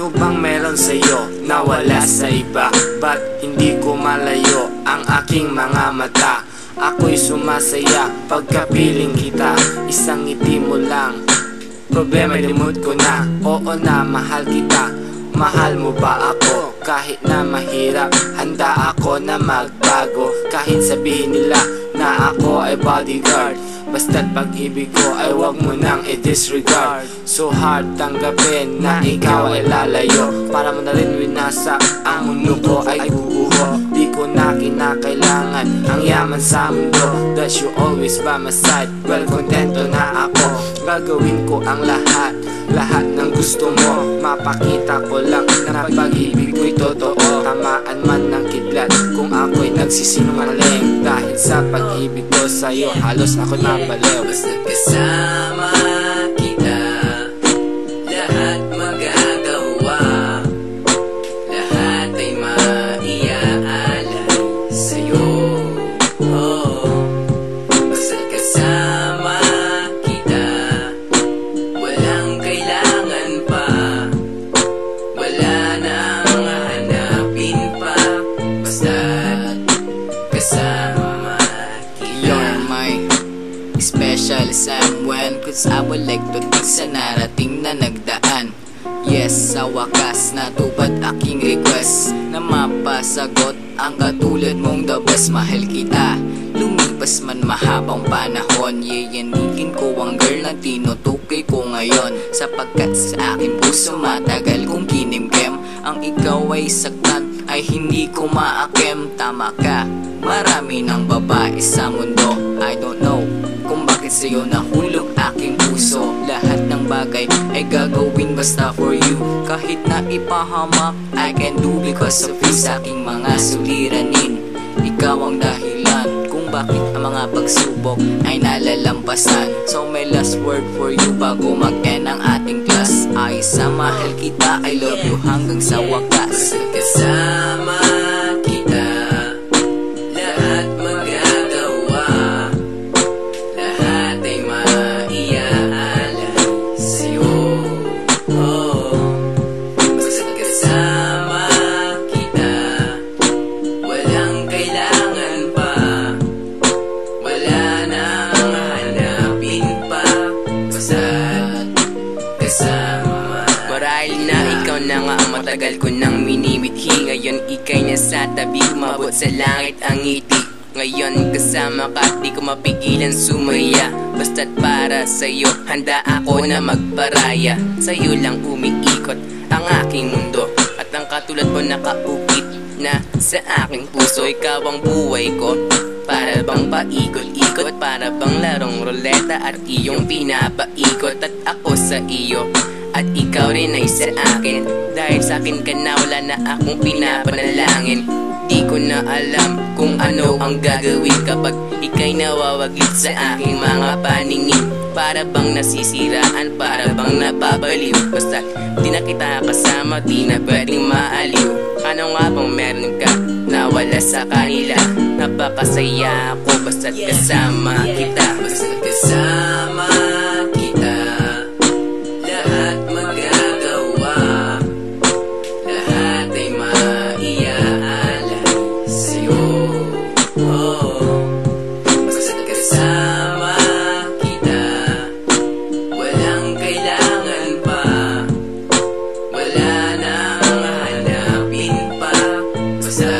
Ano bang meron sa'yo na wala sa iba? Ba't hindi ko malayo ang aking mga mata? Ako'y sumasaya pagkapiling kita. Isang ngiti mo lang, problema limot ko na. Oo na, mahal kita. Mahal mo ba ako? Kahit na mahirap, handa ako na magbago. Kahit sabihin nila na ako ay bodyguard, basta't pag-ibig ko ay wag mo nang i-disregard. So hard tanggapin na ikaw ay lalayo. Para mo na rin winasa ang mundo ko ay guguho. Di ko na kinakailangan ang yaman sa mundo, that you always by my side. Well, kontento na ako. Gagawin ko ang lahat, lahat ng gusto mo. Mapakita ko lang na pag-ibig ko'y totoo. Tamaan man ng kidlat kung ako'y nagsisinungaling. Dahil sa pag-ibig ko sa'yo, halos ako'y mabaliw. Basta kasama kita, lahat magagawa. Lahat ay maiaalay sa'yo. Oh, basta kasama kita, walang kailangan pa. Wala nang hanapin pa. Basta kasama kita. You're my special someone, cause I would like to think sa narating na nagdaan. Yes, sa wakas natupad aking request na mapasagot ang katulad mong the best. Mahal kita, lumipas man mahabang panahon. Yayanikin ko ang girl na tinutukoy ko ngayon, sapagkat sa aking puso matagal kong kinimkem. Ang ikaw ay saktan ay hindi ko maakem. Tama ka, marami ng babae sa mundo. I don't know kung bakit sa'yo nahulog aking puso. Lahat ng bagay ay gagawin basta for you. Kahit na ipahamak, I can do because of you. Sa aking mga suliranin, ikaw ang dahilan kung bakit ang mga pagsubok ay nalalampasan. So my last word for you bago mag-end ang ating class ay sa mahal kita, I love you hanggang sa wakas. Basta kasama kita, lahat magagawa. Lahat ay maiaalay sa'yo. Oh, basta kasama kita, walang kailangan pa. Wala nang hanapin pa. Basta kasama. Marahil na ikaw na nga ang matagal ko nang minimithi. Ngayon ika'y nasa tabi, umabot sa langit ang ngiti. Ngayon kasama ka, di ko mapigilan sumaya. Basta't para sa'yo, handa ako na magparaya. Sa'yo lang umiikot ang aking mundo, at ang katulad mo nakaukit na sa aking puso. Ikaw ang buhay ko, para bang paikot-ikot, para bang larong ruleta at iyong pinapaikot. At ako sa iyo, at ikaw rin ay sa akin. Dahil sa akin ka na, wala na akong pinapanalangin. Di ko na alam kung ano ang gagawin kapag ika'y nawawaglit sa aking mga paningin. Para bang nasisiraan, para bang napabaliw. Basta di na kita kasama, di na pwedeng maaliw. Ano nga bang meron ka na wala sa kanila? Napakasaya ako basta't kasama kita. Basta kasama kita, lahat magagawa. Lahat ay maiaalay sa'yo. Oh, basta kasama kita, walang kailangan pa. Wala nang hanapin pa. Basta